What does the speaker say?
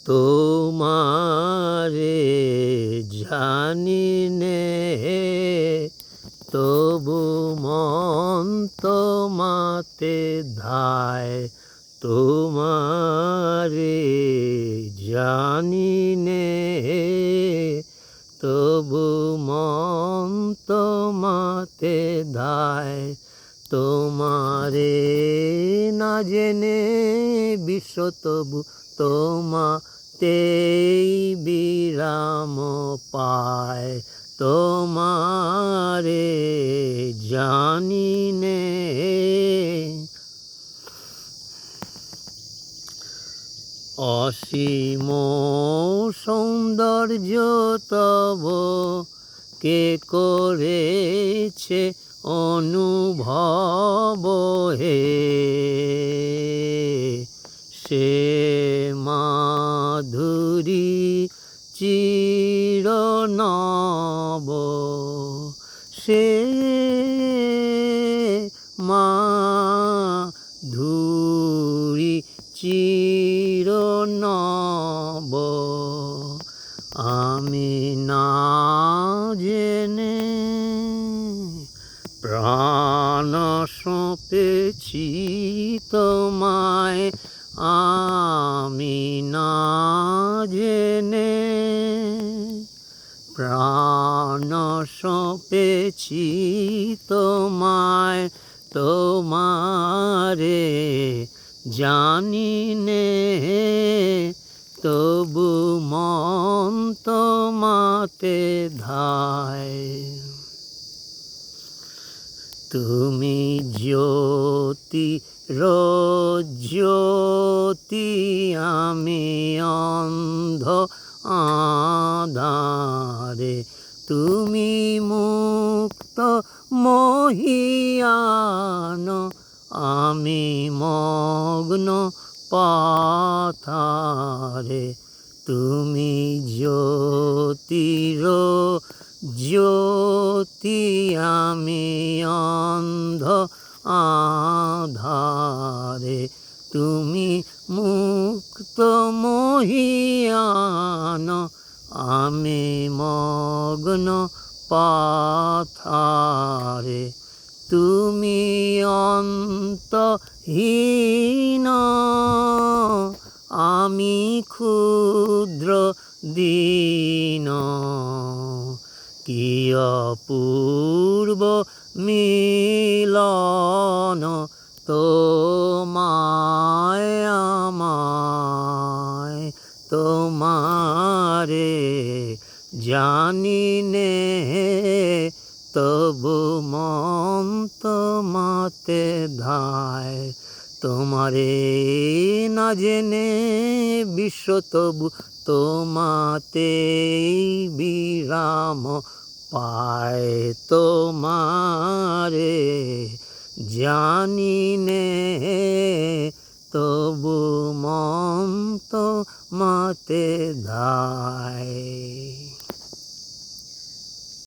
তোমারে জানি নে তবু মন তোমাতে ধায়। তোমারে জানি নে তবু মন তোমাতে ধায়। তোমারে না জেনে বিশ্ব তবু তোমাতেই বিরাম পায়। তোমারে জানি নে অসীম সৌন্দর্য তব কে করেছে অনুভব হে। সে মাধুরী চিরনব, সে মাধুরী চিরনব। আমি না জেনে প্রাণ সঁপেছি তোমায়। আমি না জেনে প্রাণ সঁপেছি তোমায়। তোমারে জানি নে তবু মন তোমাতে ধায়। তুমি জ্যোতি জ্যোতি, আমি অন্ধ আঁধারে। তুমি মুক্ত মহিয়ান, আমি মগ্ন পাথারে। তুমি জ্যোতির জ্যোতি, আমি অন্ধ আঁধারে। তুমি মুক্ত মহিয়ান, আমি মগ্ন পাথারে। তুমি অন্তহীন, আমি ক্ষুদ্র দীন। কি অপূর্ব মিলন তোমায় আমায়। তোমারে জানি নে তবু মন তোমাতে ধায়। তোমারে না জেনে বিশ্ব তবু তোমাতেই বিরাম পায়। তোমারে জানি নে